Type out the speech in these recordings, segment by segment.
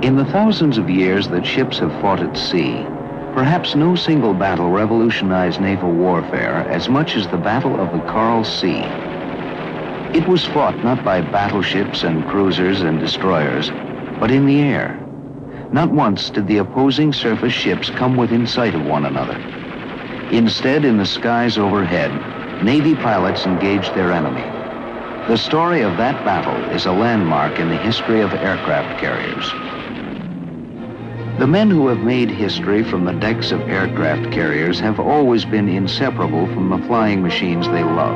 In the thousands of years that ships have fought at sea, perhaps no single battle revolutionized naval warfare as much as the Battle of the Coral Sea. It was fought not by battleships and cruisers and destroyers, but in the air. Not once did the opposing surface ships come within sight of one another. Instead, in the skies overhead, Navy pilots engaged their enemy. The story of that battle is a landmark in the history of aircraft carriers. The men who have made history from the decks of aircraft carriers have always been inseparable from the flying machines they love.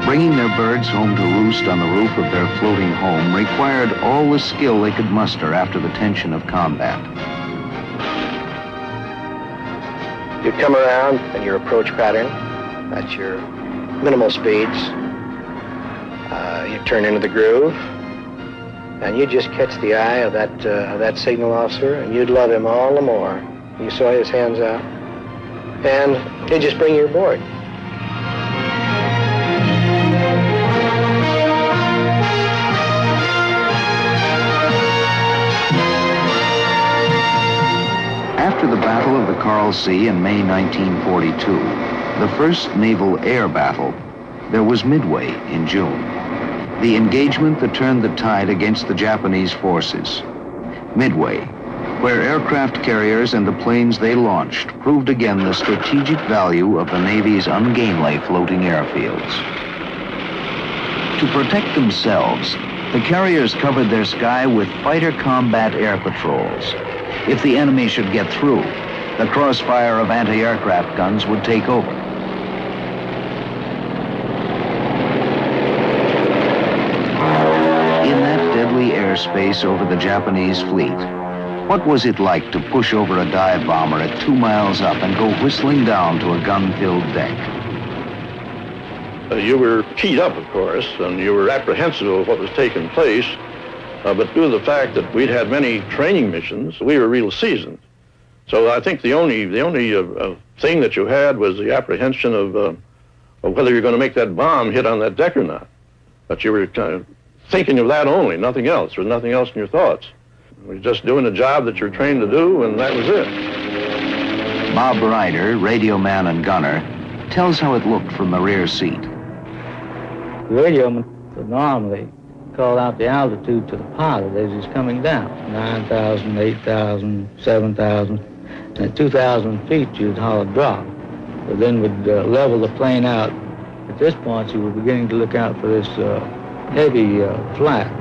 Bringing their birds home to roost on the roof of their floating home required all the skill they could muster after the tension of combat. You'd come around and your approach pattern at your minimal speeds. You turn into the groove, and you just catch the eye of that signal officer, and you'd love him all the more. You saw his hands out, and he'd just bring you aboard. After the Battle of the Coral Sea in May 1942, the first naval air battle, there was Midway in June. The engagement that turned the tide against the Japanese forces. Midway, where aircraft carriers and the planes they launched proved again the strategic value of the Navy's ungainly floating airfields. To protect themselves, the carriers covered their sky with fighter combat air patrols. If the enemy should get through, the crossfire of anti-aircraft guns would take over. Airspace over the Japanese fleet. What was it like to push over a dive bomber at 2 miles up and go whistling down to a gun-filled deck? You were keyed up, of course, and you were apprehensive of what was taking place, but due to the fact that we'd had many training missions, we were real seasoned. So I think the only thing that you had was the apprehension of whether you're going to make that bomb hit on that deck or not. But you were kind of thinking of that only, nothing else. There was nothing else in your thoughts. You were just doing the job that you're trained to do, and that was it. Bob Ryder, radio man and gunner, tells how it looked from the rear seat. The radioman would normally call out the altitude to the pilot as he's coming down. 9,000, 8,000, 7,000. And at 2,000 feet, you'd holler drop. But then would level the plane out. At this point, you were beginning to look out for this heavy flak,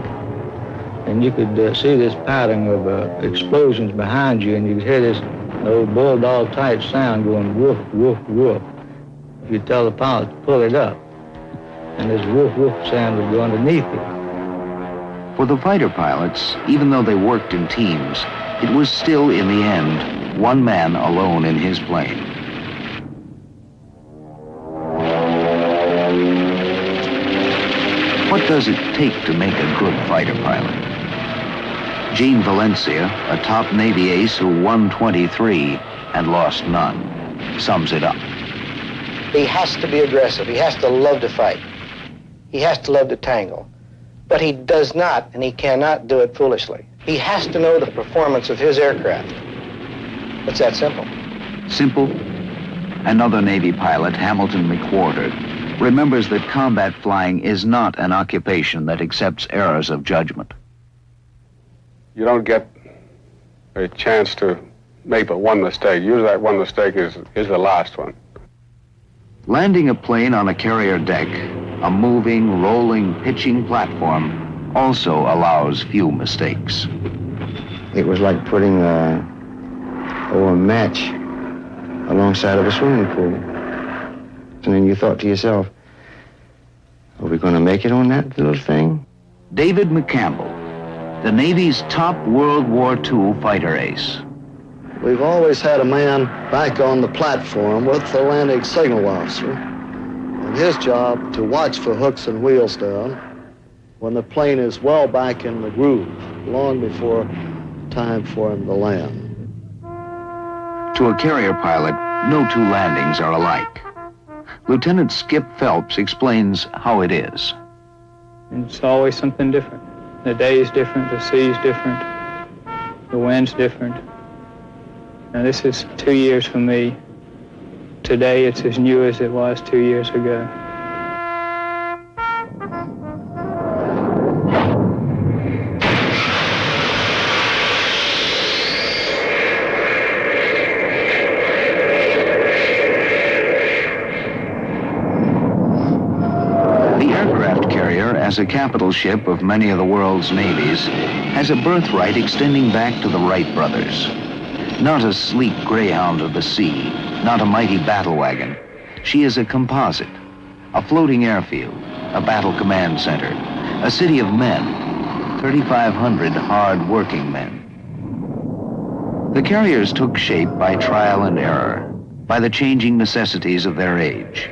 and you could see this pattern of explosions behind you, and you could hear this old bulldog type sound going woof, woof, woof. You'd tell the pilot to pull it up, and this woof, woof sound would go underneath it. For the fighter pilots, even though they worked in teams, it was still, in the end, one man alone in his plane. What does it take to make a good fighter pilot? Gene Valencia, a top Navy ace who won 23 and lost none, sums it up. He has to be aggressive. He has to love to fight. He has to love to tangle. But he does not, and he cannot do it foolishly. He has to know the performance of his aircraft. It's that simple. Simple? Another Navy pilot, Hamilton McWhorter, remembers that combat flying is not an occupation that accepts errors of judgment. You don't get a chance to make but one mistake. Usually that one mistake is the last one. Landing a plane on a carrier deck, a moving, rolling, pitching platform, also allows few mistakes. It was like putting a match alongside of a swimming pool. And then you thought to yourself, are we going to make it on that little thing? David McCampbell, the Navy's top World War II fighter ace. We've always had a man back on the platform with the landing signal officer, and his job to watch for hooks and wheels down when the plane is well back in the groove, long before time for him to land. To a carrier pilot, no two landings are alike. Lieutenant Skip Phelps explains how it is. It's always something different. The day is different, the sea is different, The wind's different. Now this is 2 years for me. Today it's as new as it was 2 years ago. As a capital ship of many of the world's navies, has a birthright extending back to the Wright brothers. Not a sleek greyhound of the sea, not a mighty battle wagon. She is a composite, a floating airfield, a battle command center, a city of men, 3,500 hard-working men. The carriers took shape by trial and error, by the changing necessities of their age.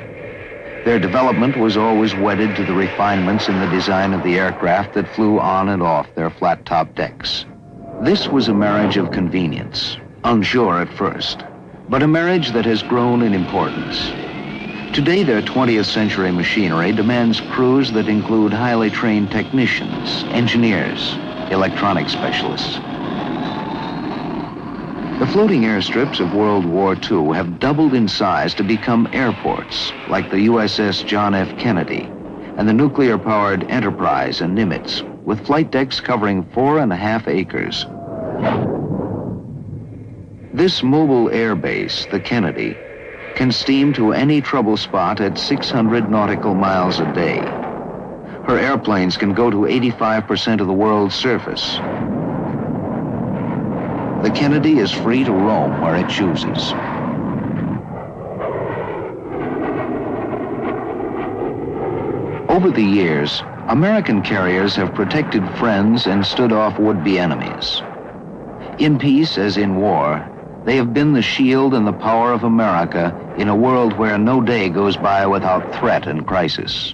Their development was always wedded to the refinements in the design of the aircraft that flew on and off their flat-top decks. This was a marriage of convenience, unsure at first, but a marriage that has grown in importance. Today, their 20th century machinery demands crews that include highly trained technicians, engineers, electronic specialists. The floating airstrips of World War II have doubled in size to become airports, like the USS John F. Kennedy and the nuclear-powered Enterprise and Nimitz, with flight decks covering 4.5 acres. This mobile air base, the Kennedy, can steam to any trouble spot at 600 nautical miles a day. Her airplanes can go to 85% of the world's surface. The Kennedy is free to roam where it chooses. Over the years, American carriers have protected friends and stood off would-be enemies. In peace as in war, they have been the shield and the power of America in a world where no day goes by without threat and crisis.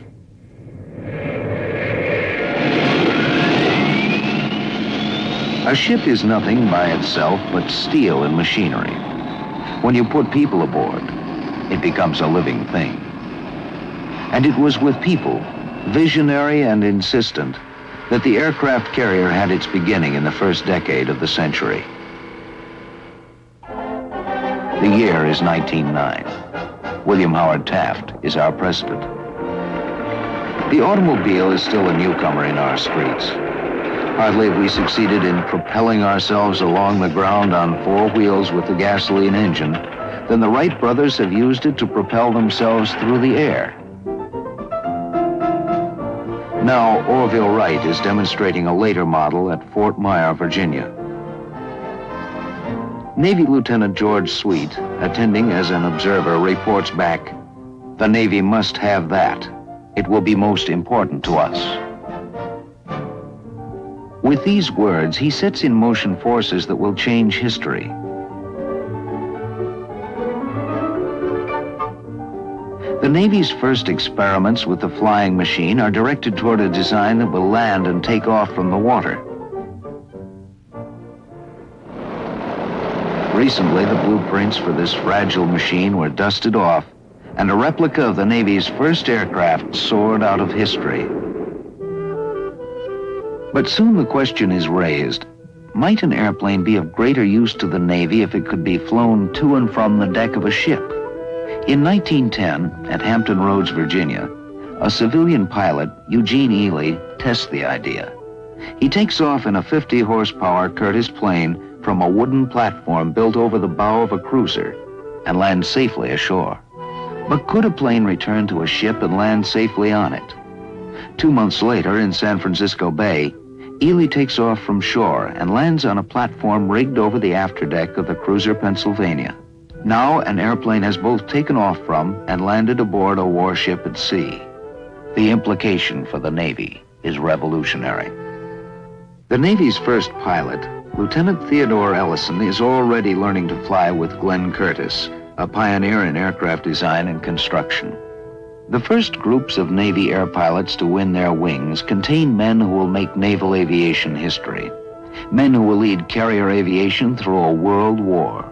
A ship is nothing by itself but steel and machinery. When you put people aboard, it becomes a living thing. And it was with people, visionary and insistent, that the aircraft carrier had its beginning in the first decade of the century. The year is 1909. William Howard Taft is our president. The automobile is still a newcomer in our streets. Hardly have we succeeded in propelling ourselves along the ground on 4 wheels with the gasoline engine, then the Wright brothers have used it to propel themselves through the air. Now, Orville Wright is demonstrating a later model at Fort Myer, Virginia. Navy Lieutenant George Sweet, attending as an observer, reports back, "The Navy must have that. It will be most important to us." With these words, he sets in motion forces that will change history. The Navy's first experiments with the flying machine are directed toward a design that will land and take off from the water. Recently, the blueprints for this fragile machine were dusted off, and a replica of the Navy's first aircraft soared out of history. But soon the question is raised, might an airplane be of greater use to the Navy if it could be flown to and from the deck of a ship? In 1910, at Hampton Roads, Virginia, a civilian pilot, Eugene Ely, tests the idea. He takes off in a 50-horsepower Curtiss plane from a wooden platform built over the bow of a cruiser and lands safely ashore. But could a plane return to a ship and land safely on it? 2 months later, in San Francisco Bay, Ely takes off from shore and lands on a platform rigged over the afterdeck of the cruiser Pennsylvania. Now an airplane has both taken off from and landed aboard a warship at sea. The implication for the Navy is revolutionary. The Navy's first pilot, Lieutenant Theodore Ellison, is already learning to fly with Glenn Curtiss, a pioneer in aircraft design and construction. The first groups of Navy air pilots to win their wings contain men who will make naval aviation history, men who will lead carrier aviation through a world war.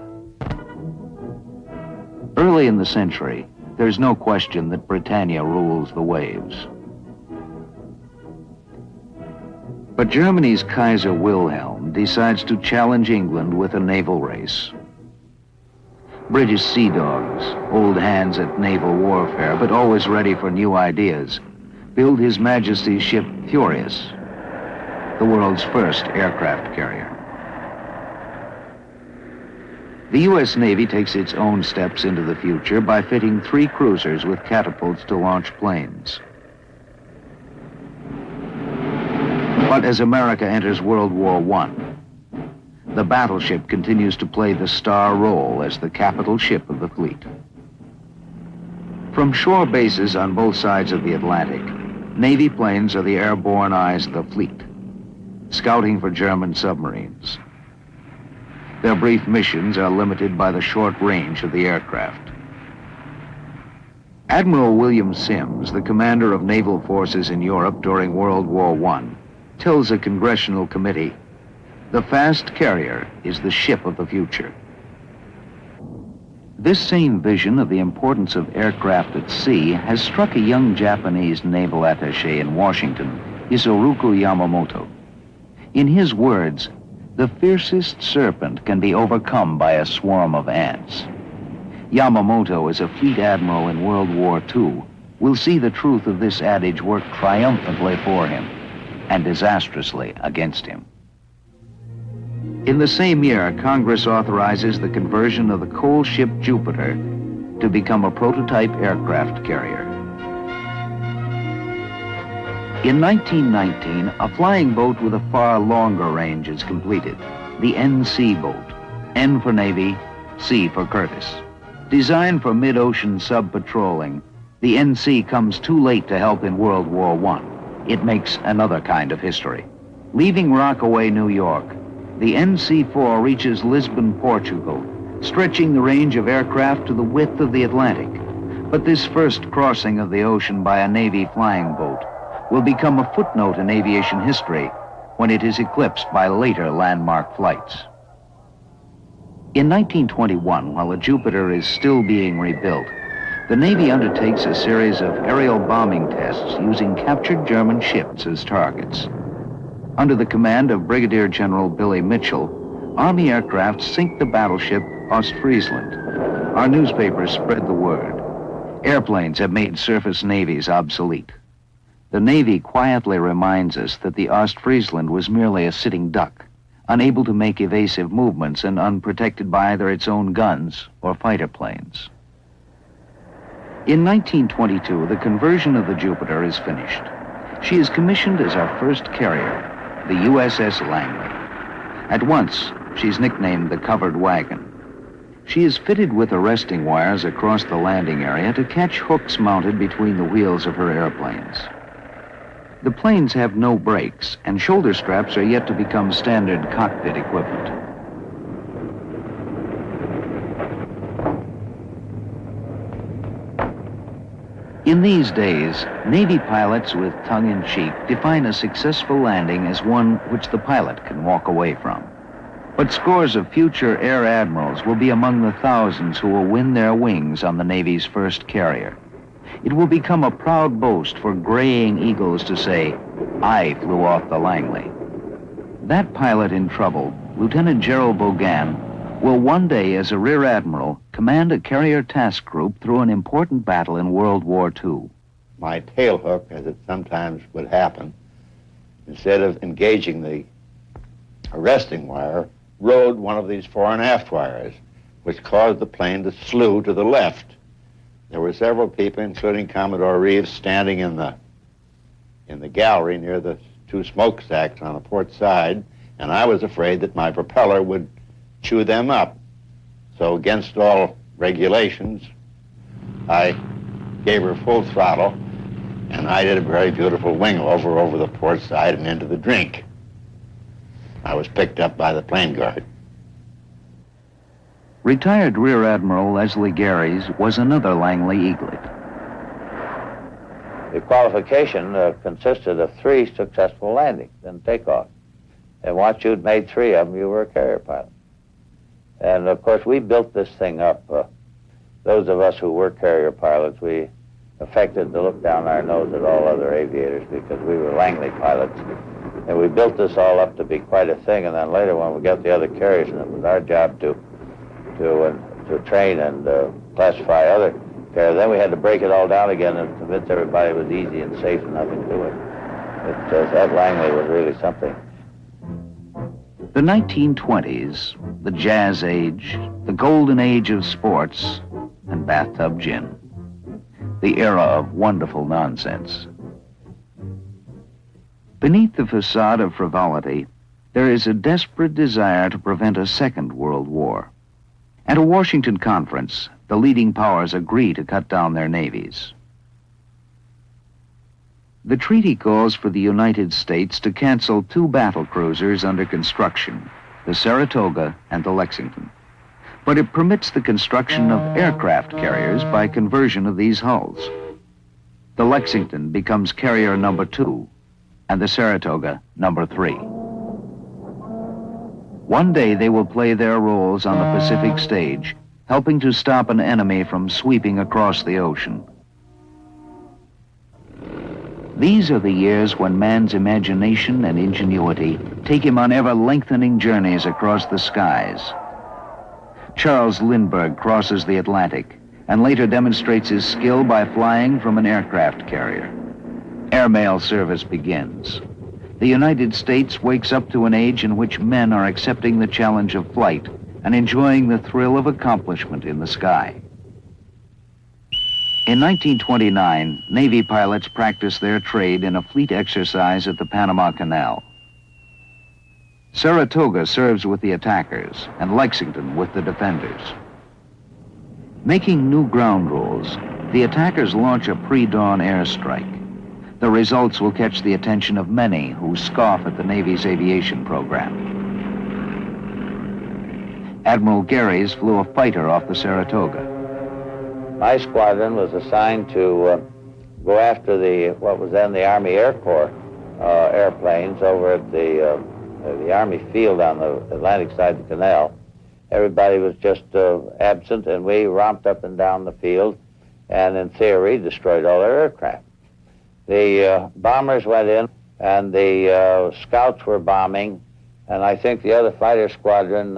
Early in the century, there's no question that Britannia rules the waves. But Germany's Kaiser Wilhelm decides to challenge England with a naval race. British sea dogs, old hands at naval warfare, but always ready for new ideas, build His Majesty's ship Furious, the world's first aircraft carrier. The U.S. Navy takes its own steps into the future by fitting 3 cruisers with catapults to launch planes. But as America enters World War I, the battleship continues to play the star role as the capital ship of the fleet. From shore bases on both sides of the Atlantic, Navy planes are the airborne eyes of the fleet, scouting for German submarines. Their brief missions are limited by the short range of the aircraft. Admiral William Sims, the commander of naval forces in Europe during World War I, tells a congressional committee, "The fast carrier is the ship of the future." This same vision of the importance of aircraft at sea has struck a young Japanese naval attaché in Washington, Isoroku Yamamoto. In his words, "The fiercest serpent can be overcome by a swarm of ants." Yamamoto, as a fleet admiral in World War II, will see the truth of this adage work triumphantly for him and disastrously against him. In the same year, Congress authorizes the conversion of the coal ship Jupiter to become a prototype aircraft carrier. In 1919, a flying boat with a far longer range is completed, the NC boat, N for Navy, C for Curtiss. Designed for mid-ocean sub-patrolling, the NC comes too late to help in World War I. It makes another kind of history. Leaving Rockaway, New York, the NC-4 reaches Lisbon, Portugal, stretching the range of aircraft to the width of the Atlantic. But this first crossing of the ocean by a Navy flying boat will become a footnote in aviation history when it is eclipsed by later landmark flights. In 1921, while the Jupiter is still being rebuilt, the Navy undertakes a series of aerial bombing tests using captured German ships as targets. Under the command of Brigadier General Billy Mitchell, Army aircraft sink the battleship Ostfriesland. Our newspapers spread the word. Airplanes have made surface navies obsolete. The Navy quietly reminds us that the Ostfriesland was merely a sitting duck, unable to make evasive movements and unprotected by either its own guns or fighter planes. In 1922, the conversion of the Jupiter is finished. She is commissioned as our first carrier, the USS Langley. At once, she's nicknamed the Covered Wagon. She is fitted with arresting wires across the landing area to catch hooks mounted between the wheels of her airplanes. The planes have no brakes, and shoulder straps are yet to become standard cockpit equipment. In these days, Navy pilots with tongue-in-cheek define a successful landing as one which the pilot can walk away from. But scores of future air admirals will be among the thousands who will win their wings on the Navy's first carrier. It will become a proud boast for graying eagles to say, "I flew off the Langley." That pilot in trouble, Lieutenant Gerald Bogan, will one day, as a rear admiral, command a carrier task group through an important battle in World War II. My tail hook, as it sometimes would happen, instead of engaging the arresting wire, rode one of these fore and aft wires, which caused the plane to slew to the left. There were several people, including Commodore Reeves, standing in the gallery near the 2 smokestacks on the port side, and I was afraid that my propeller would chew them up. So against all regulations, I gave her full throttle, and I did a very beautiful wing over the port side and into the drink. I was picked up by the plane guard. Retired Rear Admiral Leslie Garys was another Langley eaglet. The qualification consisted of 3 successful landings and takeoff. And once you'd made 3 of them, you were a carrier pilot. And of course, we built this thing up. Those of us who were carrier pilots, we affected to look down our nose at all other aviators because we were Langley pilots. And we built this all up to be quite a thing, and then later when we got the other carriers, and it was our job to train and classify other carriers, then we had to break it all down again and convince everybody it was easy and safe and nothing to it. That Langley was really something. The 1920s, the jazz age, the golden age of sports and bathtub gin. The era of wonderful nonsense. Beneath the facade of frivolity, there is a desperate desire to prevent a second world war. At a Washington conference, the leading powers agree to cut down their navies. The treaty calls for the United States to cancel 2 battle cruisers under construction, the Saratoga and the Lexington. But it permits the construction of aircraft carriers by conversion of these hulls. The Lexington becomes carrier number 2, and the Saratoga number 3. One day they will play their roles on the Pacific stage, helping to stop an enemy from sweeping across the ocean. These are the years when man's imagination and ingenuity take him on ever-lengthening journeys across the skies. Charles Lindbergh crosses the Atlantic and later demonstrates his skill by flying from an aircraft carrier. Airmail service begins. The United States wakes up to an age in which men are accepting the challenge of flight and enjoying the thrill of accomplishment in the sky. In 1929, Navy pilots practiced their trade in a fleet exercise at the Panama Canal. Saratoga serves with the attackers and Lexington with the defenders. Making new ground rules, the attackers launch a pre-dawn airstrike. The results will catch the attention of many who scoff at the Navy's aviation program. Admiral Garys flew a fighter off the Saratoga. My squadron was assigned to go after what was then the Army Air Corps airplanes over at the Army field on the Atlantic side of the canal. Everybody was just absent, and we romped up and down the field and, in theory, destroyed all their aircraft. The bombers went in, and the scouts were bombing, and I think the other fighter squadron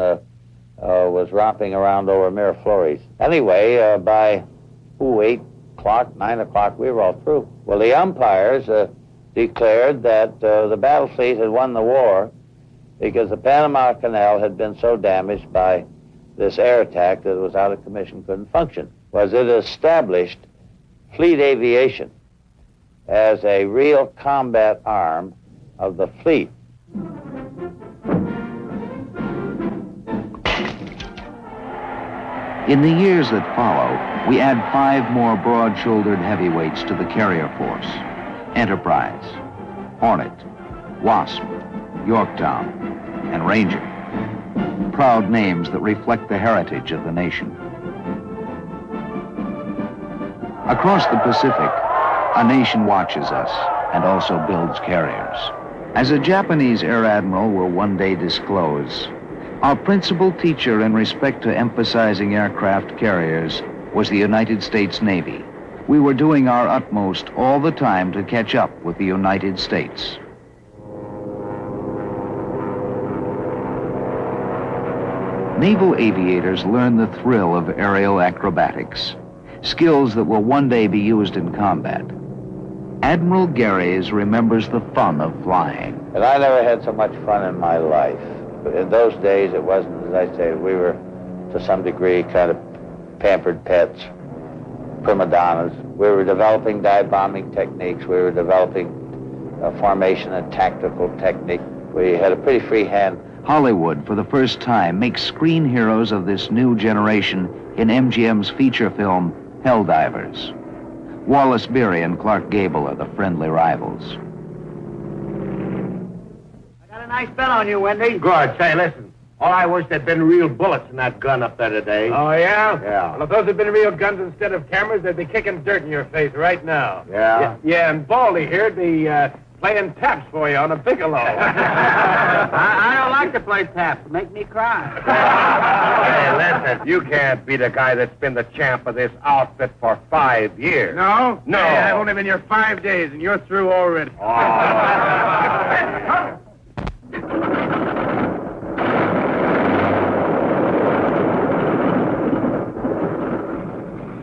was romping around over Miraflores. Anyway, by 8 o'clock, 9 o'clock, we were all through. Well, the umpires declared that the battle fleet had won the war because the Panama Canal had been so damaged by this air attack that it was out of commission, couldn't function. Was it established fleet aviation as a real combat arm of the fleet. In the years that follow, we add 5 more broad-shouldered heavyweights to the carrier force: Enterprise, Hornet, Wasp, Yorktown, and Ranger. Proud names that reflect the heritage of the nation. Across the Pacific, a nation watches us and also builds carriers. As a Japanese air admiral will one day disclose, our principal teacher in respect to emphasizing aircraft carriers was the United States Navy. We were doing our utmost all the time to catch up with the United States. Naval aviators learn the thrill of aerial acrobatics, skills that will one day be used in combat. Admiral Garys remembers the fun of flying. And I never had so much fun in my life. In those days, it wasn't, as I say, we were, to some degree, kind of pampered pets, prima donnas. We were developing dive bombing techniques. We were developing formation and tactical technique. We had a pretty free hand. Hollywood, for the first time, makes screen heroes of this new generation in MGM's feature film, Helldivers. Wallace Beery and Clark Gable are the friendly rivals. A nice bet on you, Wendy. Good. Say, listen. All I wish there'd been real bullets in that gun up there today. Oh, yeah? Yeah. Well, if those had been real guns instead of cameras, they'd be kicking dirt in your face right now. Yeah? Yeah, and Baldy here'd be playing taps for you on a piccolo. I don't like to play tap. Make me cry. Hey, listen, you can't be the guy that's been the champ of this outfit for 5 years. No? No. Hey, I've only been here 5 days, and you're through already.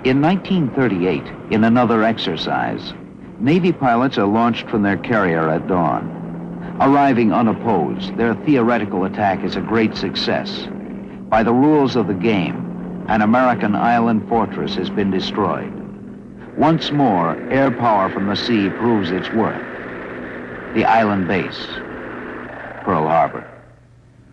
In 1938, in another exercise, Navy pilots are launched from their carrier at dawn. Arriving unopposed, their theoretical attack is a great success. By the rules of the game, an American island fortress has been destroyed. Once more, air power from the sea proves its worth. The island base, Pearl Harbor.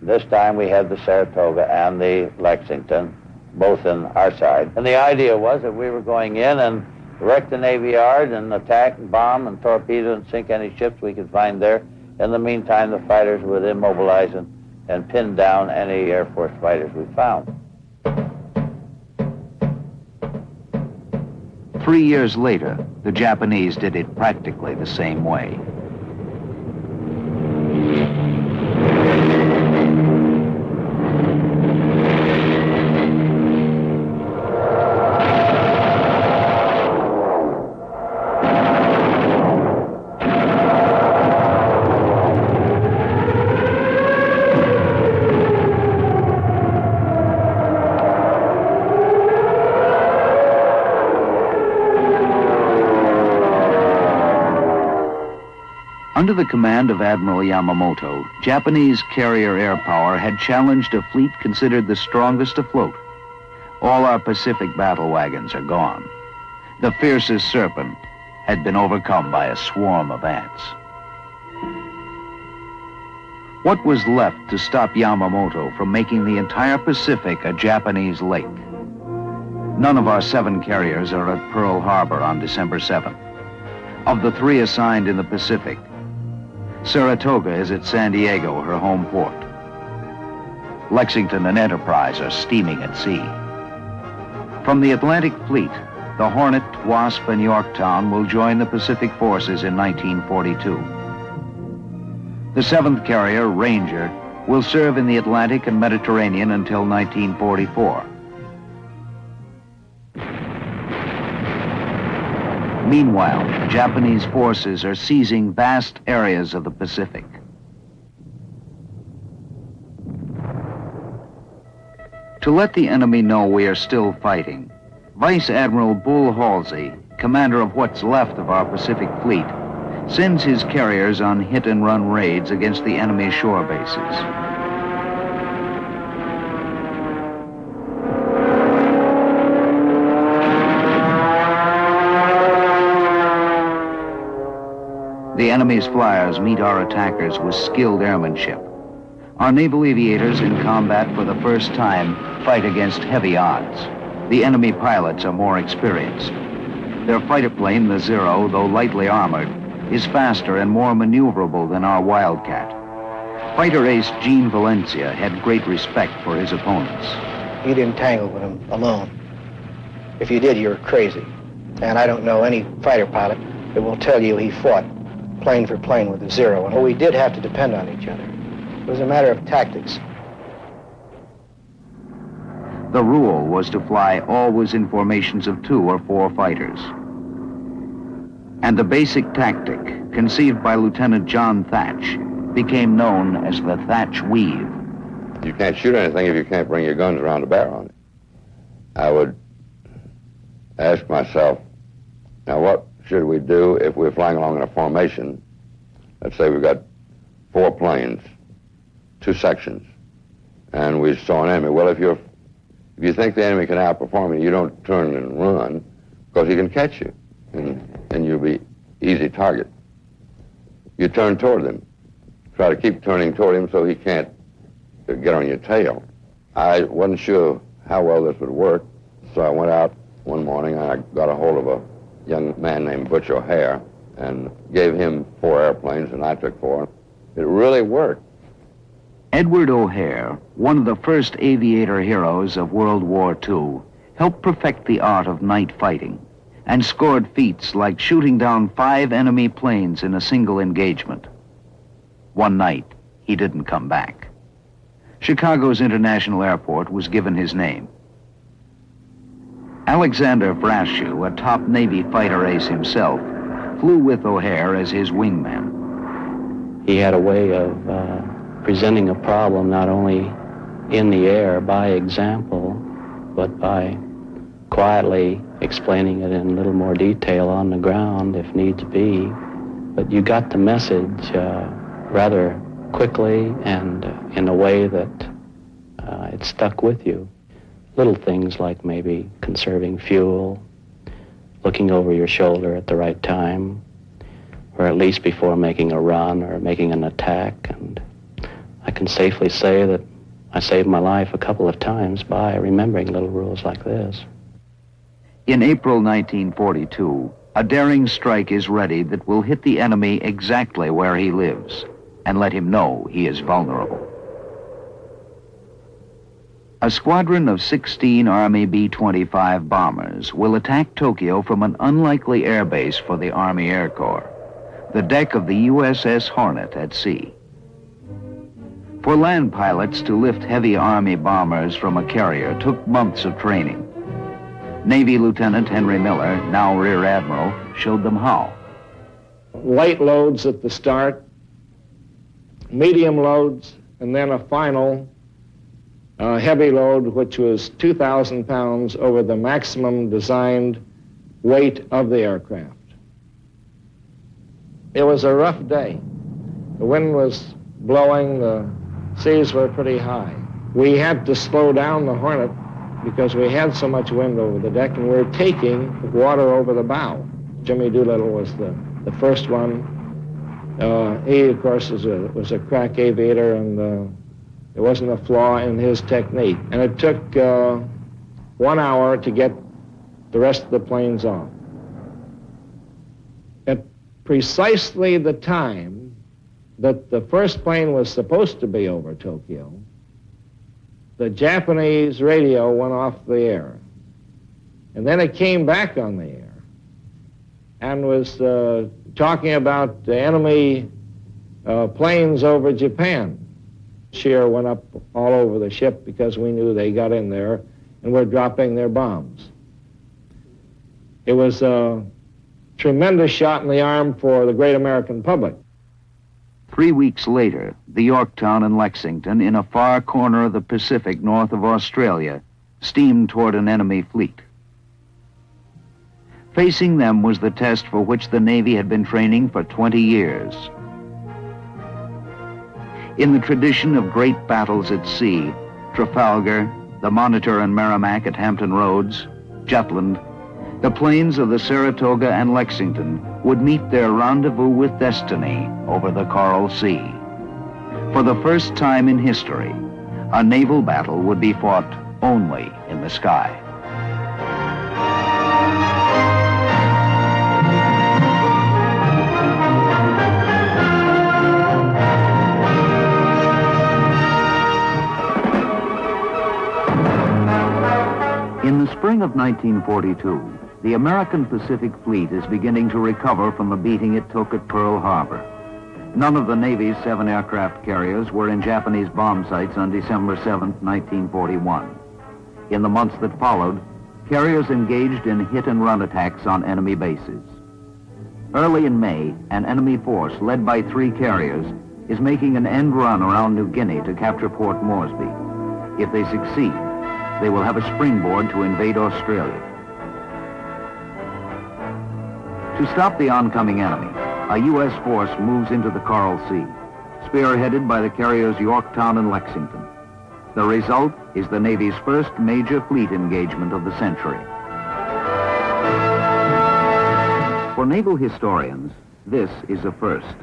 This time we had the Saratoga and the Lexington, both in our side. And the idea was that we were going in and wreck the Navy Yard and attack and bomb and torpedo and sink any ships we could find there. In the meantime, the fighters would immobilize and pin down any Air Force fighters we found. 3 years later, the Japanese did it practically the same way. Under the command of Admiral Yamamoto, Japanese carrier air power had challenged a fleet considered the strongest afloat. All our Pacific battle wagons are gone. The fiercest serpent had been overcome by a swarm of ants. What was left to stop Yamamoto from making the entire Pacific a Japanese lake? None of our 7 carriers are at Pearl Harbor on December 7th. Of the 3 assigned in the Pacific, Saratoga is at San Diego, her home port. Lexington and Enterprise are steaming at sea. From the Atlantic Fleet, the Hornet, Wasp, and Yorktown will join the Pacific forces in 1942. The 7th carrier, Ranger, will serve in the Atlantic and Mediterranean until 1944. Meanwhile, Japanese forces are seizing vast areas of the Pacific. To let the enemy know we are still fighting, Vice Admiral Bull Halsey, commander of what's left of our Pacific Fleet, sends his carriers on hit-and-run raids against the enemy shore bases. The enemy's flyers meet our attackers with skilled airmanship. Our naval aviators in combat for the first time fight against heavy odds. The enemy pilots are more experienced. Their fighter plane, the Zero, though lightly armored, is faster and more maneuverable than our Wildcat. Fighter ace Gene Valencia had great respect for his opponents. You didn't tangle with him alone. If you did, you were crazy. And I don't know any fighter pilot that will tell you he fought plane for plane with the Zero. And we did have to depend on each other. It was a matter of tactics. The rule was to fly always in formations of 2 or 4 fighters. And the basic tactic, conceived by Lieutenant John Thatch, became known as the Thatch Weave. You can't shoot anything if you can't bring your guns around to bear on it. I would ask myself, now what should we do if we're flying along in a formation? Let's say we've got 4 planes, 2 sections, and we saw an enemy. Well, if you think the enemy can outperform you, you don't turn and run, because he can catch you, and you'll be easy target. You turn toward him. Try to keep turning toward him so he can't get on your tail. I wasn't sure how well this would work, so I went out one morning and I got a hold of a young man named Butch O'Hare and gave him 4 airplanes, and I took 4. It really worked. Edward O'Hare, one of the first aviator heroes of World War II, helped perfect the art of night fighting and scored feats like shooting down 5 enemy planes in a single engagement. One night, he didn't come back. Chicago's International Airport was given his name. Alexander Vrashew, a top Navy fighter ace himself, flew with O'Hare as his wingman. He had a way of presenting a problem not only in the air by example, but by quietly explaining it in a little more detail on the ground if needs be. But you got the message rather quickly and in a way that it stuck with you. Little things like maybe conserving fuel, looking over your shoulder at the right time, or at least before making a run or making an attack. And I can safely say that I saved my life a couple of times by remembering little rules like this. In April 1942, a daring strike is ready that will hit the enemy exactly where he lives and let him know he is vulnerable. A squadron of 16 Army B-25 bombers will attack Tokyo from an unlikely airbase for the Army Air Corps, the deck of the USS Hornet at sea. For land pilots to lift heavy Army bombers from a carrier took months of training. Navy Lieutenant Henry Miller, now Rear Admiral, showed them how. Light loads at the start, medium loads, and then a final heavy load, which was 2,000 pounds over the maximum designed weight of the aircraft. It was a rough day. The wind was blowing, the seas were pretty high. We had to slow down the Hornet because we had so much wind over the deck and we were taking water over the bow. Jimmy Doolittle was the first one. He, of course, was a crack aviator, and there wasn't a flaw in his technique. And it took 1 hour to get the rest of the planes off. At precisely the time that the first plane was supposed to be over Tokyo, the Japanese radio went off the air. And then it came back on the air and was talking about the enemy planes over Japan. Cheer went up all over the ship because we knew they got in there and were dropping their bombs. It was a tremendous shot in the arm for the great American public. 3 weeks later, the Yorktown and Lexington, in a far corner of the Pacific north of Australia, steamed toward an enemy fleet. Facing them was the test for which the Navy had been training for 20 years. In the tradition of great battles at sea, Trafalgar, the Monitor and Merrimack at Hampton Roads, Jutland, the planes of the Saratoga and Lexington would meet their rendezvous with destiny over the Coral Sea. For the first time in history, a naval battle would be fought only in the sky. In the spring of 1942, the American Pacific Fleet is beginning to recover from the beating it took at Pearl Harbor. None of the Navy's 7 aircraft carriers were in Japanese bomb sites on December 7, 1941. In the months that followed, carriers engaged in hit-and-run attacks on enemy bases. Early in May, an enemy force led by 3 carriers is making an end run around New Guinea to capture Port Moresby. If they succeed, they will have a springboard to invade Australia. To stop the oncoming enemy, a U.S. force moves into the Coral Sea, spearheaded by the carriers Yorktown and Lexington. The result is the Navy's first major fleet engagement of the century. For naval historians, this is a first.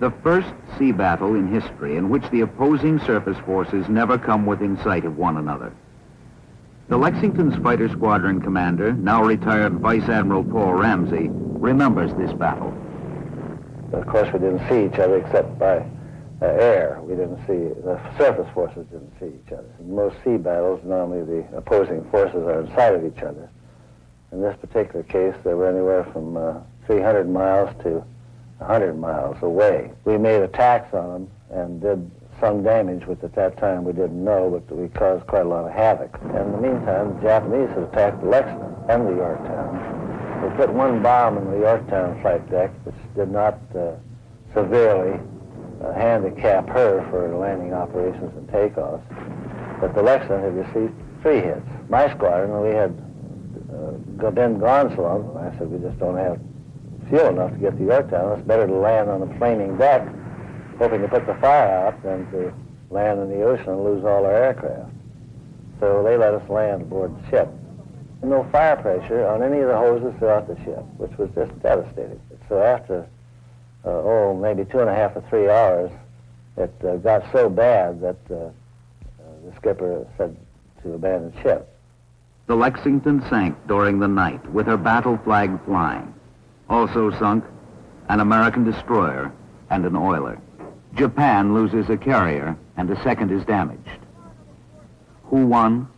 The first sea battle in history in which the opposing surface forces never come within sight of one another. The Lexington's fighter squadron commander, now retired Vice Admiral Paul Ramsey, remembers this battle. Of course, we didn't see each other except by air. We didn't see, the surface forces didn't see each other. In most sea battles, normally the opposing forces are inside of each other. In this particular case, they were anywhere from 300 miles to 100 miles away. We made attacks on them and did some damage, which at that time we didn't know, but we caused quite a lot of havoc. In the meantime, the Japanese had attacked the Lexington and the Yorktown. They put one bomb in the Yorktown flight deck, which did not severely handicap her for landing operations and takeoffs. But the Lexington had received 3 hits. My squadron, we had been gone so long, I said, we just don't have fuel enough to get to Yorktown. It's better to land on a flaming deck, hoping to put the fire out, than to land in the ocean and lose all our aircraft. So they let us land aboard the ship. No fire pressure on any of the hoses throughout the ship, which was just devastating. So after, maybe 2.5 or 3 hours, it got so bad that the skipper said to abandon ship. The Lexington sank during the night with her battle flag flying. Also sunk an American destroyer and an oiler. Japan loses a carrier and a second is damaged. Who won?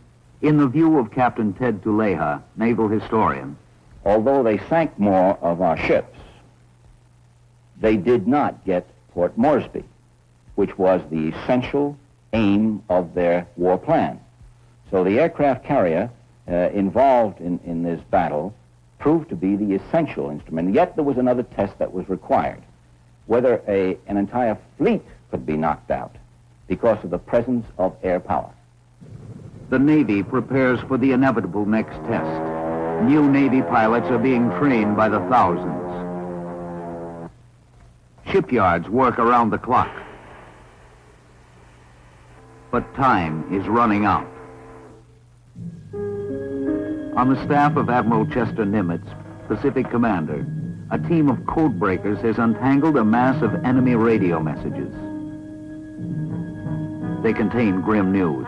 In the view of Captain Ted Tuleha, naval historian, although they sank more of our ships, they did not get Port Moresby, which was the essential aim of their war plan. So the aircraft carrier involved in this battle proved to be the essential instrument. Yet there was another test that was required, whether an entire fleet could be knocked out because of the presence of air power. The Navy prepares for the inevitable next test. New Navy pilots are being trained by the thousands. Shipyards work around the clock. But time is running out. On the staff of Admiral Chester Nimitz, Pacific Commander, a team of code breakers has untangled a mass of enemy radio messages. They contain grim news.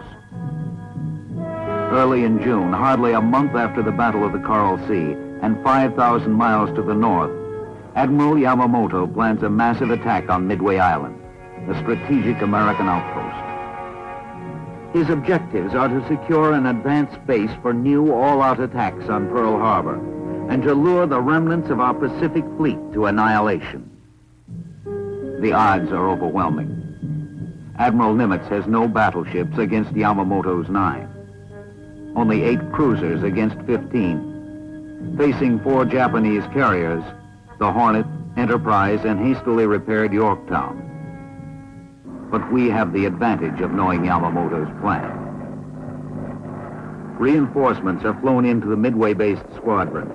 Early in June, hardly a month after the Battle of the Coral Sea, and 5,000 miles to the north, Admiral Yamamoto plans a massive attack on Midway Island, a strategic American outpost. His objectives are to secure an advanced base for new all-out attacks on Pearl Harbor and to lure the remnants of our Pacific Fleet to annihilation. The odds are overwhelming. Admiral Nimitz has no battleships against Yamamoto's 9. Only 8 cruisers against 15. Facing 4 Japanese carriers, the Hornet, Enterprise, and hastily repaired Yorktown. But we have the advantage of knowing Yamamoto's plan. Reinforcements are flown into the Midway-based squadrons.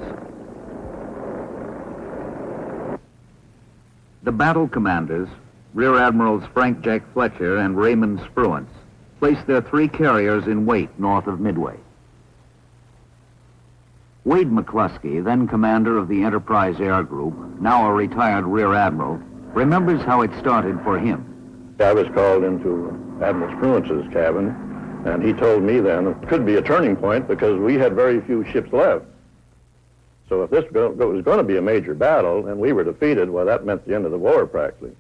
The battle commanders, Rear Admirals Frank Jack Fletcher and Raymond Spruance, place their 3 carriers in wait north of Midway. Wade McCluskey, then commander of the Enterprise Air Group, now a retired Rear Admiral, remembers how it started for him. I was called into Admiral Spruance's cabin, and he told me then it could be a turning point because we had very few ships left. So if this was going to be a major battle and we were defeated, well, that meant the end of the war practically.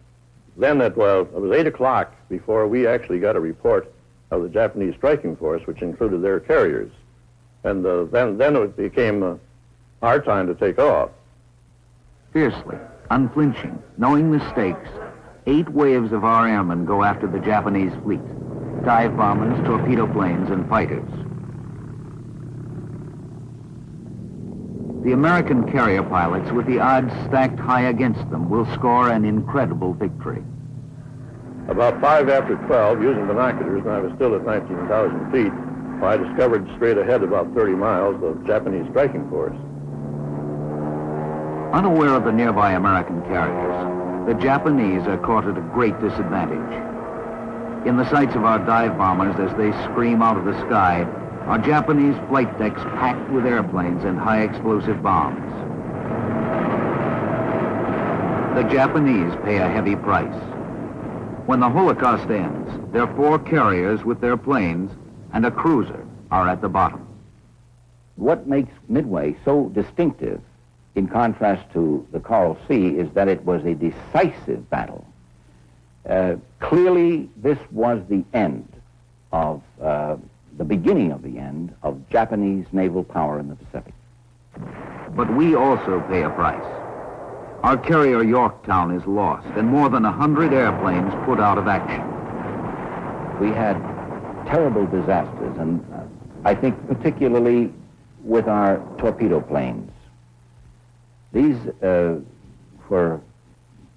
Then it was 8 o'clock before we actually got a report of the Japanese striking force, which included their carriers. And then it became our time to take off. Fiercely, unflinching, knowing the stakes, 8 waves of our airmen go after the Japanese fleet. Dive bombers, torpedo planes, and fighters. The American carrier pilots, with the odds stacked high against them, will score an incredible victory. About 5 after 12, using binoculars, and I was still at 19,000 feet, I discovered straight ahead about 30 miles the Japanese striking force. Unaware of the nearby American carriers, the Japanese are caught at a great disadvantage. In the sights of our dive bombers as they scream out of the sky are Japanese flight decks packed with airplanes and high explosive bombs. The Japanese pay a heavy price. When the Holocaust ends, their 4 carriers with their planes and a cruiser are at the bottom. What makes Midway so distinctive in contrast to the Coral Sea is that it was a decisive battle. Clearly, this was the end of, the beginning of the end of Japanese naval power in the Pacific. But we also pay a price. Our carrier Yorktown is lost and more than 100 airplanes put out of action. we had terrible disasters, and I think particularly with our torpedo planes. These were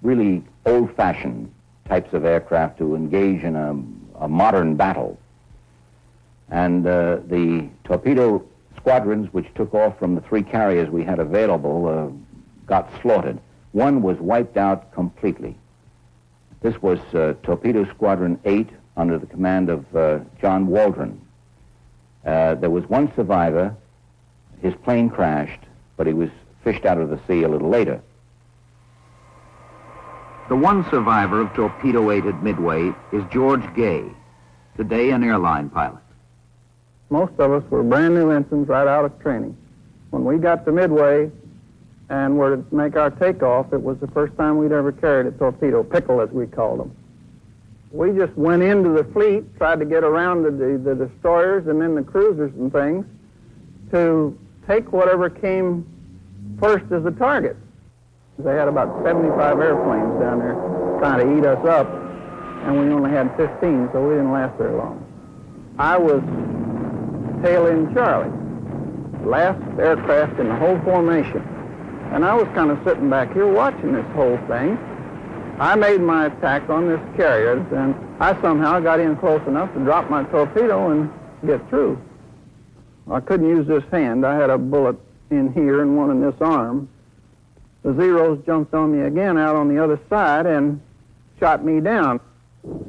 really old-fashioned types of aircraft to engage in a modern battle. And the torpedo squadrons which took off from the 3 carriers we had available got slaughtered. One was wiped out completely. This was Torpedo Squadron 8 under the command of John Waldron. There was one survivor. His plane crashed, but he was fished out of the sea a little later. The one survivor of Torpedo 8 at Midway is George Gay, today an airline pilot. Most of us were brand new ensigns right out of training. When we got to Midway and were to make our takeoff, it was the first time we'd ever carried a torpedo, pickle as we called them. We just went into the fleet, tried to get around the destroyers and then the cruisers and things to take whatever came first as a target. They had about 75 airplanes down there trying to eat us up, and we only had 15, so we didn't last very long. I was tail end Charlie, last aircraft in the whole formation, and I was kind of sitting back here watching this whole thing. I made my attack on this carrier, and I somehow got in close enough to drop my torpedo and get through. I couldn't use this hand. I had a bullet in here and one in this arm. The Zeros jumped on me again out on the other side and shot me down.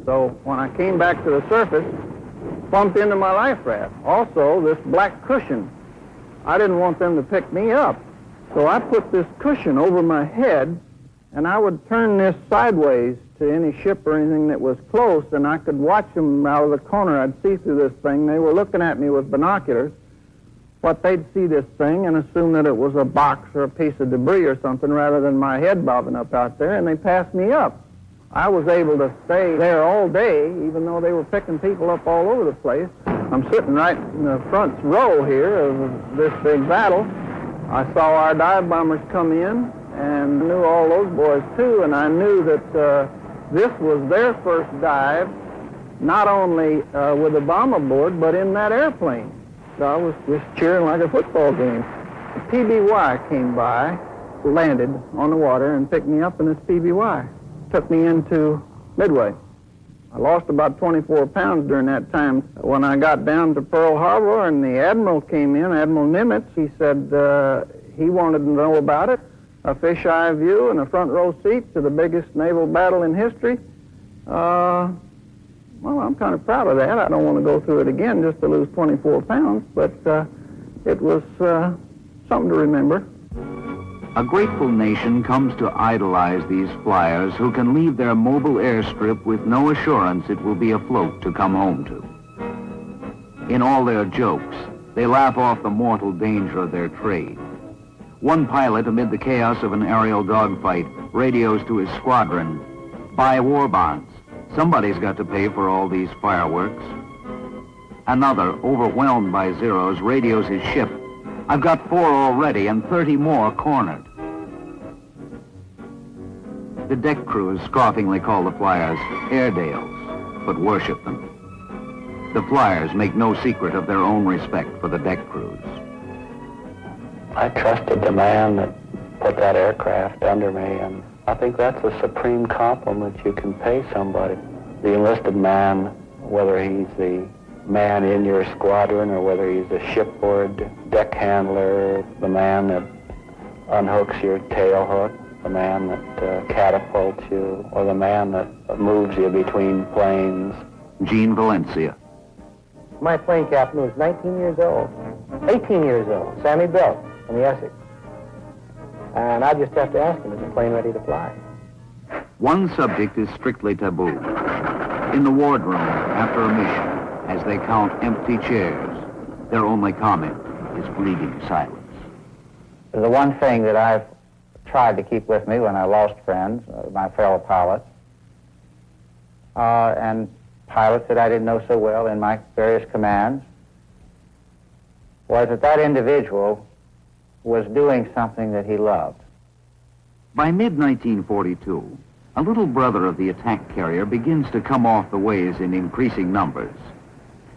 So when I came back to the surface, bumped into my life raft. Also, this black cushion. I didn't want them to pick me up. So I put this cushion over my head, and I would turn this sideways to any ship or anything that was close, and I could watch them out of the corner. I'd see through this thing. They were looking at me with binoculars. But they'd see this thing and assume that it was a box or a piece of debris or something rather than my head bobbing up out there, and they passed me up. I was able to stay there all day, even though they were picking people up all over the place. I'm sitting right in the front row here of this big battle. I saw our dive bombers come in and knew all those boys too, and I knew that this was their first dive, not only with a bomb aboard, but in that airplane. So I was just cheering like a football game. The PBY came by, landed on the water, and picked me up in this PBY. Took me into Midway. I lost about 24 pounds during that time. When I got down to Pearl Harbor and the Admiral came in, Admiral Nimitz, he said he wanted to know about it. A fisheye view and a front row seat to the biggest naval battle in history. Well, I'm kind of proud of that. I don't want to go through it again just to lose 24 pounds, but it was something to remember. A grateful nation comes to idolize these flyers who can leave their mobile airstrip with no assurance it will be afloat to come home to. In all their jokes, they laugh off the mortal danger of their trade. One pilot, amid the chaos of an aerial dogfight, radios to his squadron, "Buy war bonds. Somebody's got to pay for all these fireworks." Another, overwhelmed by Zeros, radios his ship, "I've got 4 already and 30 more cornered." The deck crews scoffingly call the flyers Airedales, but worship them. The flyers make no secret of their own respect for the deck crews. I trusted the man that put that aircraft under me, and I think that's a supreme compliment you can pay somebody. The enlisted man, whether he's the man in your squadron or whether he's a shipboard deck handler, the man that unhooks your tail hook, the man that catapults you, or the man that moves you between planes. Gene Valencia. My plane captain was 19 years old, 18 years old, Sammy Belt from the Essex. And I just have to ask him, is the plane ready to fly? One subject is strictly taboo. In the wardroom, after a mission, as they count empty chairs, their only comment is bleeding silence. The one thing that I've tried to keep with me when I lost friends, my fellow pilots, and pilots that I didn't know so well in my various commands, was that that individual was doing something that he loved. By mid-1942, a little brother of the attack carrier begins to come off the ways in increasing numbers.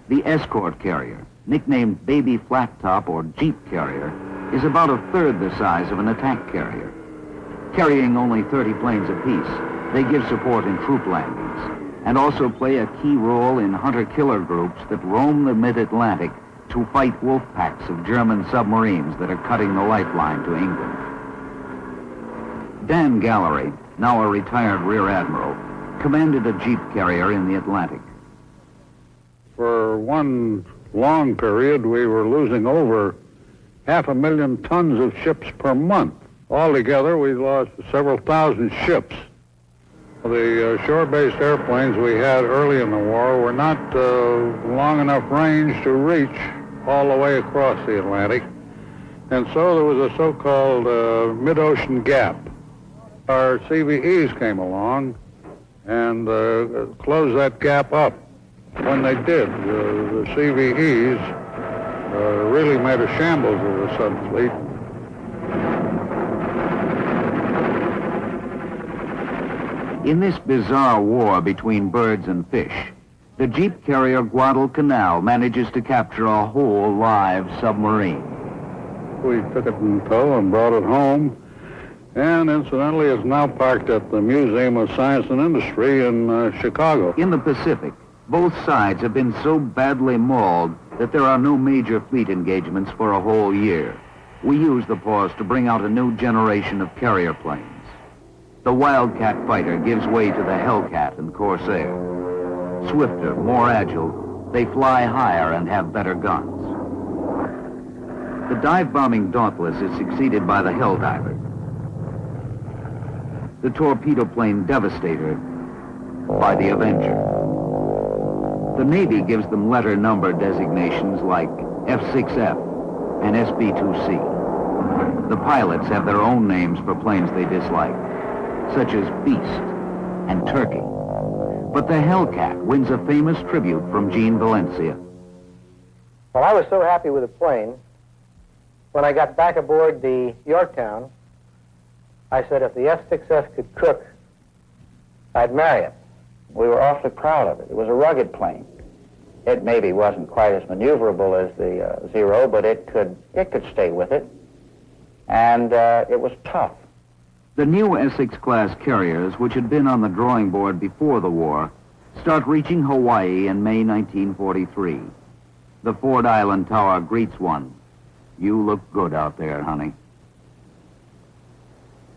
The Escort carrier, nicknamed Baby Flat Top or Jeep carrier, is about a third the size of an attack carrier. Carrying only 30 planes apiece, they give support in troop landings and also play a key role in hunter-killer groups that roam the mid-Atlantic to fight wolf packs of German submarines that are cutting the lifeline to England. Dan Gallery, now a retired rear admiral, commanded a Jeep carrier in the Atlantic. For one long period, we were losing over 500,000 tons of ships per month. Altogether, we lost several thousand ships. The shore-based airplanes we had early in the war were not long enough range to reach all the way across the Atlantic, and so there was a so-called mid-ocean gap. Our CVEs came along and closed that gap up. When they did, the CVEs really made a shambles of the Southern Fleet. In this bizarre war between birds and fish, the Jeep carrier Guadalcanal manages to capture a whole live submarine. We took it in tow and brought it home, and incidentally, it's now parked at the Museum of Science and Industry in Chicago. In the Pacific, both sides have been so badly mauled that there are no major fleet engagements for a whole year. We use the pause to bring out a new generation of carrier planes. The Wildcat fighter gives way to the Hellcat and Corsair. Swifter, more agile, they fly higher and have better guns. The dive-bombing Dauntless is succeeded by the Helldiver. The torpedo plane Devastator by the Avenger. The Navy gives them letter number designations like F6F and SB2C. The pilots have their own names for planes they dislike, such as Beast and Turkey. But the Hellcat wins a famous tribute from Gene Valencia. Well, I was so happy with the plane, when I got back aboard the Yorktown, I said if the F6F could cook, I'd marry it. We were awfully proud of it. It was a rugged plane. It maybe wasn't quite as maneuverable as the Zero, but it could stay with it. And it was tough. The new Essex-class carriers, which had been on the drawing board before the war, start reaching Hawaii in May 1943. The Ford Island Tower greets one. You look good out there, honey.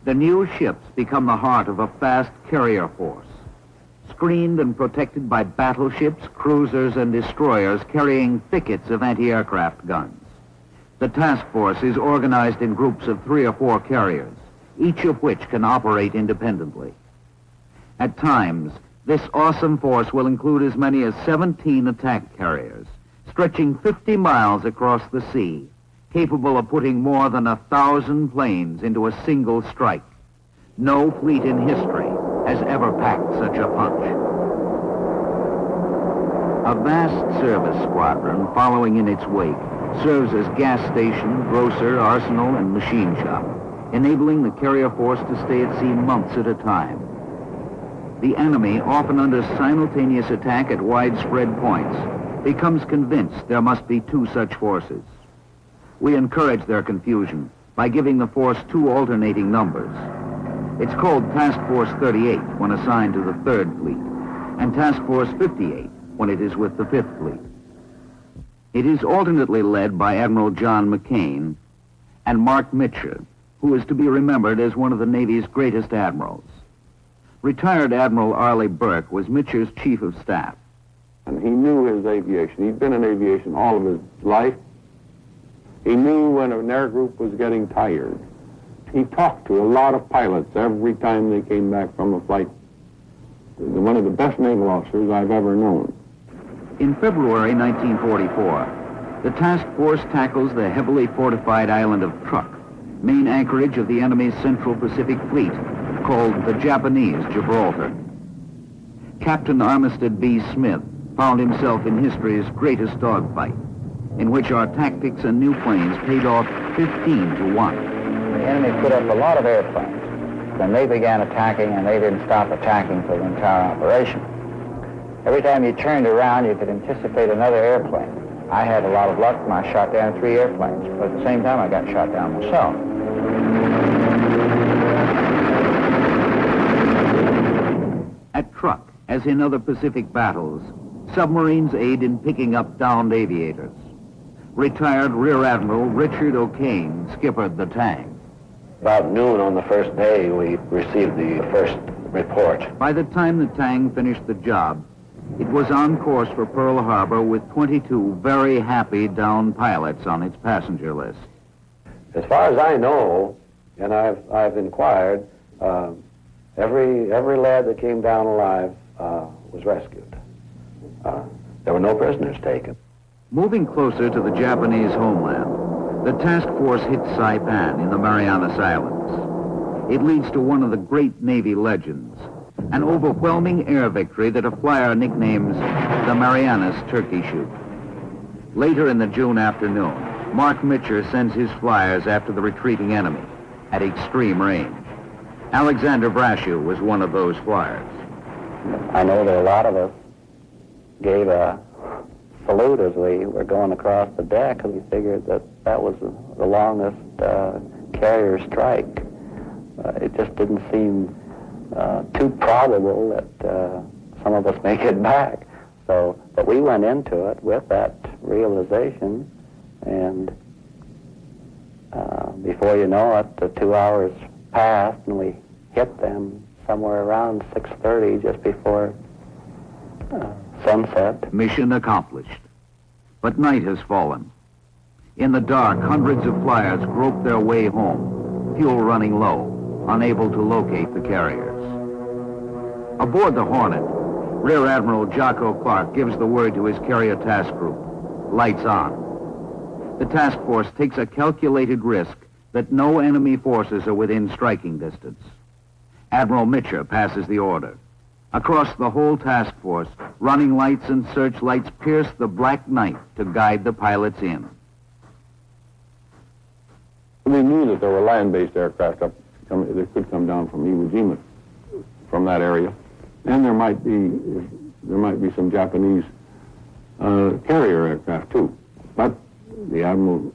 The new ships become the heart of a fast carrier force, screened and protected by battleships, cruisers, and destroyers carrying thickets of anti-aircraft guns. The task force is organized in groups of 3 or 4 carriers, each of which can operate independently. At times, this awesome force will include as many as 17 attack carriers, stretching 50 miles across the sea, capable of putting more than 1,000 planes into a single strike. No fleet in history has ever packed such a punch. A vast service squadron following in its wake serves as gas station, grocer, arsenal, and machine shop, enabling the carrier force to stay at sea months at a time. The enemy, often under simultaneous attack at widespread points, becomes convinced there must be 2 such forces. We encourage their confusion by giving the force 2 alternating numbers. It's called Task Force 38 when assigned to the 3rd Fleet, and Task Force 58 when it is with the 5th Fleet. It is alternately led by Admiral John McCain and Mark Mitcher, who is to be remembered as one of the Navy's greatest admirals. Retired Admiral Arleigh Burke was Mitcher's chief of staff. And he knew his aviation. He'd been in aviation all of his life. He knew when an air group was getting tired. He talked to a lot of pilots every time they came back from a flight. One of the best naval officers I've ever known. In February 1944, the task force tackles the heavily fortified island of Truk, main anchorage of the enemy's Central Pacific Fleet, called the Japanese Gibraltar. Captain Armistead B. Smith found himself in history's greatest dogfight, in which our tactics and new planes paid off 15 to 1. The enemy put up a lot of airplanes, then they began attacking, and they didn't stop attacking for the entire operation. Every time you turned around, you could anticipate another airplane. I had a lot of luck, and I shot down 3 airplanes, but at the same time, I got shot down myself. At Truk, as in other Pacific battles, submarines aid in picking up downed aviators. Retired Rear Admiral Richard O'Kane skippered the Tang. About noon on the first day, we received the first report. By the time the Tang finished the job, it was on course for Pearl Harbor with 22 very happy downed pilots on its passenger list. As far as I know, and I've inquired, every lad that came down alive was rescued. There were no prisoners taken. Moving closer to the Japanese homeland, the task force hit Saipan in the Marianas Islands. It leads to one of the great Navy legends, an overwhelming air victory that a flyer nicknames the Marianas Turkey Shoot. Later in the June afternoon, Mark Mitcher sends his flyers after the retreating enemy at extreme range. Alexander Brashew was one of those flyers. I know that a lot of us gave a salute as we were going across the deck, because we figured that that was the longest carrier strike. It just didn't seem too probable that some of us may get back. So, but we went into it with that realization, and before you know it, the 2 hours passed, and we hit them somewhere around 6:30, just before sunset. Mission accomplished. But night has fallen. In the dark, hundreds of flyers grope their way home, fuel running low, unable to locate the carriers. Aboard the Hornet, Rear Admiral Jocko Clark gives the word to his carrier task group. Lights on. The task force takes a calculated risk that no enemy forces are within striking distance. Admiral Mitcher passes the order. Across the whole task force, running lights and searchlights pierce the black night to guide the pilots in. We knew that there were land-based aircraft that could come down from Iwo Jima, from that area, and there might be some Japanese carrier aircraft too. But the admiral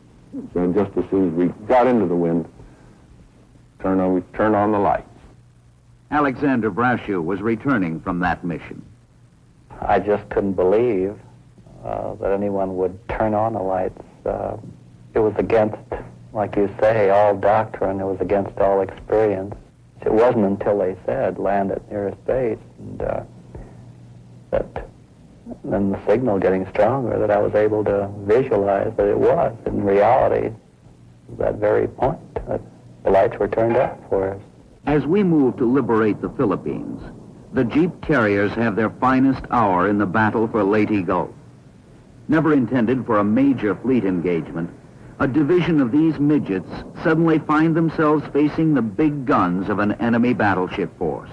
said just as soon as we got into the wind, we turned on the lights. Alexander Brashew was returning from that mission. I just couldn't believe that anyone would turn on the lights. It was against, like you say, all doctrine. It was against all experience. It wasn't until they said land at nearest base, and that then the signal getting stronger, that I was able to visualize that it was, in reality, that very point, that the lights were turned up for us. As we move to liberate the Philippines, the Jeep carriers have their finest hour in the battle for Leyte Gulf. Never intended for a major fleet engagement, a division of these midgets suddenly find themselves facing the big guns of an enemy battleship force.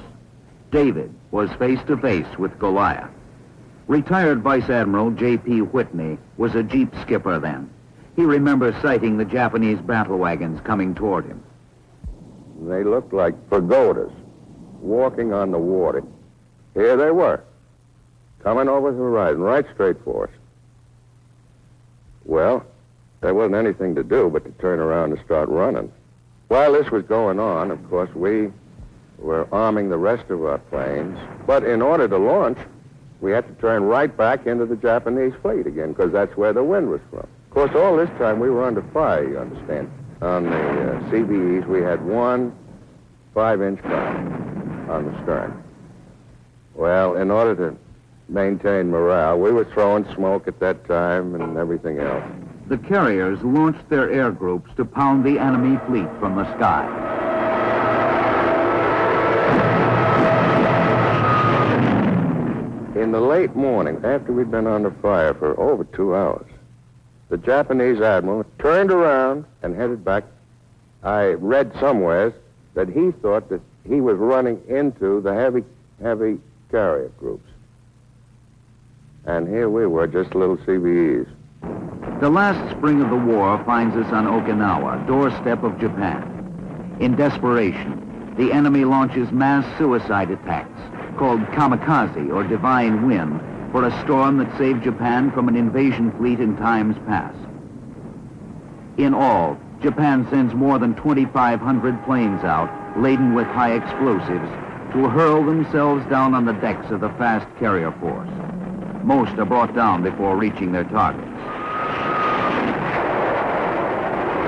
David was face to face with Goliath. Retired Vice Admiral J.P. Whitney was a Jeep skipper then. He remembers sighting the Japanese battle wagons coming toward him. They looked like pagodas walking on the water. Here they were, coming over the horizon, right straight for us. Well, there wasn't anything to do but to turn around and start running. While this was going on, of course, we were arming the rest of our planes, but in order to launch, we had to turn right back into the Japanese fleet again, because that's where the wind was from. Of course, all this time we were under fire, you understand. On the CBEs, we had one 5-inch gun on the stern. Well, in order to maintain morale, we were throwing smoke at that time and everything else. The carriers launched their air groups to pound the enemy fleet from the sky. In the late morning, after we'd been under fire for over 2 hours, the Japanese admiral turned around and headed back. I read somewhere that he thought that he was running into the heavy carrier groups. And here we were, just little CBEs. The last spring of the war finds us on Okinawa, doorstep of Japan. In desperation, the enemy launches mass suicide attacks called Kamikaze, or divine wind, for a storm that saved Japan from an invasion fleet in times past. In all, Japan sends more than 2,500 planes out, laden with high explosives, to hurl themselves down on the decks of the fast carrier force. Most are brought down before reaching their targets.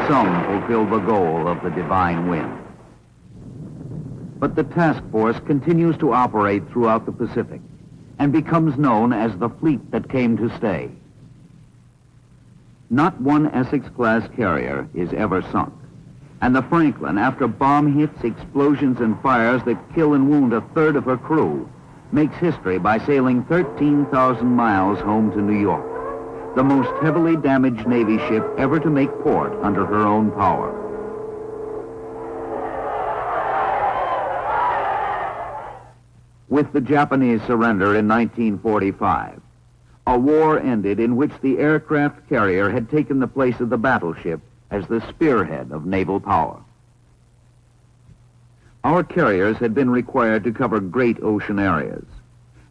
Some fulfill the goal of the divine wind. But the task force continues to operate throughout the Pacific and becomes known as the fleet that came to stay. Not one Essex-class carrier is ever sunk, and the Franklin, after bomb hits, explosions, and fires that kill and wound a third of her crew, makes history by sailing 13,000 miles home to New York, the most heavily damaged Navy ship ever to make port under her own power. With the Japanese surrender in 1945, a war ended in which the aircraft carrier had taken the place of the battleship as the spearhead of naval power. Our carriers had been required to cover great ocean areas,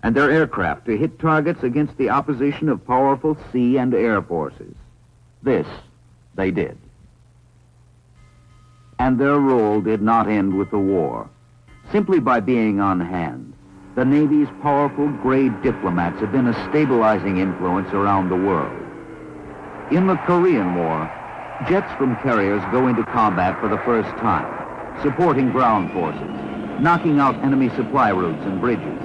and their aircraft to hit targets against the opposition of powerful sea and air forces. This they did. And their role did not end with the war. Simply by being on hand, the Navy's powerful gray diplomats have been a stabilizing influence around the world. In the Korean War, jets from carriers go into combat for the first time, supporting ground forces, knocking out enemy supply routes and bridges.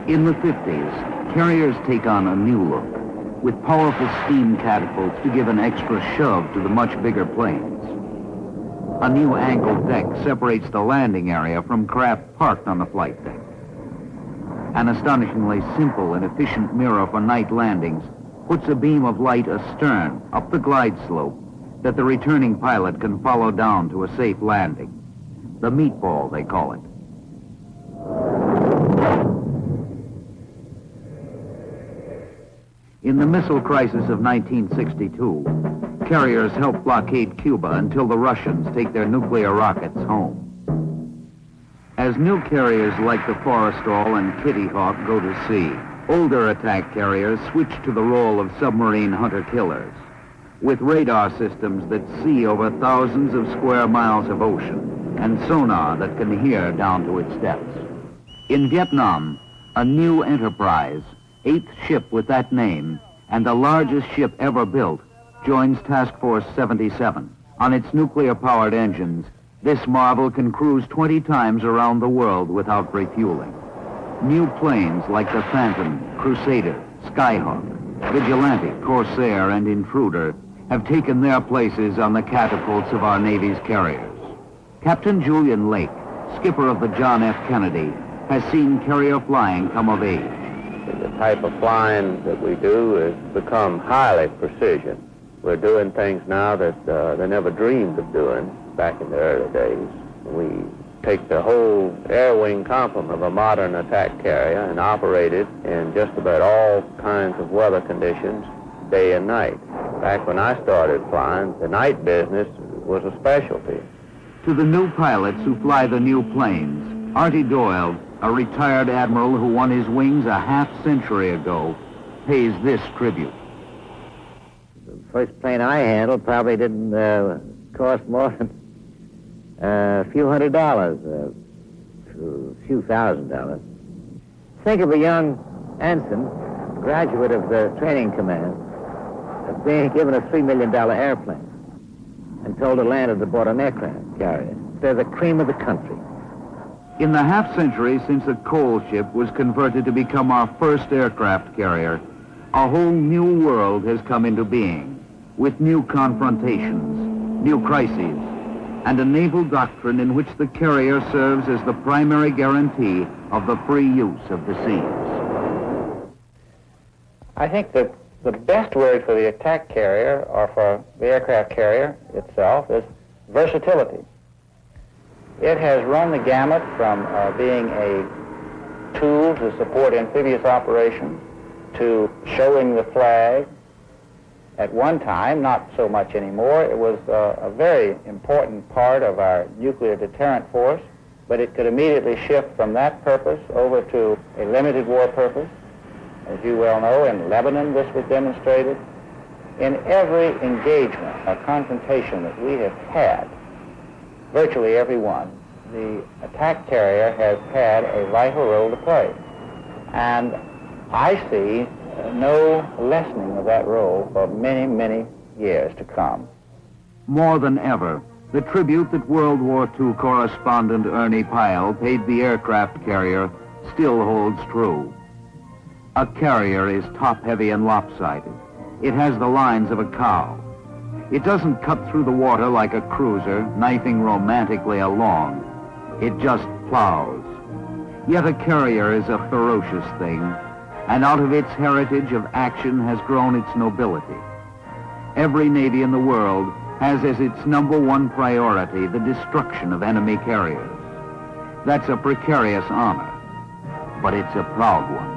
In the 50s, carriers take on a new look, with powerful steam catapults to give an extra shove to the much bigger planes. A new angled deck separates the landing area from craft parked on the flight deck. An astonishingly simple and efficient mirror for night landings puts a beam of light astern up the glide slope that the returning pilot can follow down to a safe landing. The meatball, they call it. In the missile crisis of 1962, carriers helped blockade Cuba until the Russians take their nuclear rockets home. As new carriers like the Forrestal and Kitty Hawk go to sea, older attack carriers switch to the role of submarine hunter-killers, with radar systems that see over thousands of square miles of ocean and sonar that can hear down to its depths. In Vietnam, a new enterprise, 8th ship with that name, and the largest ship ever built, joins Task Force 77. On its nuclear-powered engines, this marvel can cruise 20 times around the world without refueling. New planes like the Phantom, Crusader, Skyhawk, Vigilante, Corsair, and Intruder have taken their places on the catapults of our Navy's carriers. Captain Julian Lake, skipper of the John F. Kennedy, has seen carrier flying come of age. The type of flying that we do has become highly precision. We're doing things now that they never dreamed of doing back in the early days. We take the whole air wing complement of a modern attack carrier and operate it in just about all kinds of weather conditions, day and night. Back when I started flying, the night business was a specialty. To the new pilots who fly the new planes, Artie Doyle, a retired admiral who won his wings a half-century ago, pays this tribute. The first plane I handled probably didn't cost more than a few $100s, a few $1,000s. Think of a young ensign, graduate of the training command, being given a $3 million airplane and told to land it aboard an aircraft carrier. They're the cream of the country. In the half-century since the coal ship was converted to become our first aircraft carrier, a whole new world has come into being, with new confrontations, new crises, and a naval doctrine in which the carrier serves as the primary guarantee of the free use of the seas. I think that the best word for the attack carrier, or for the aircraft carrier itself, is versatility. It has run the gamut from being a tool to support amphibious operations, to showing the flag, At one time, not so much anymore, it was a very important part of our nuclear deterrent force, but it could immediately shift from that purpose over to a limited war purpose. As you well know, in Lebanon this was demonstrated. In every engagement or confrontation that we have had, virtually every one, the attack carrier has had a vital role to play. And I see no lessening of that role for many, many years to come. More than ever, the tribute that World War II correspondent Ernie Pyle paid the aircraft carrier still holds true. A carrier is top-heavy and lopsided. It has the lines of a cow. It doesn't cut through the water like a cruiser, knifing romantically along. It just plows. Yet a carrier is a ferocious thing, and out of its heritage of action has grown its nobility. Every navy in the world has as its #1 priority the destruction of enemy carriers. That's a precarious honor, but it's a proud one.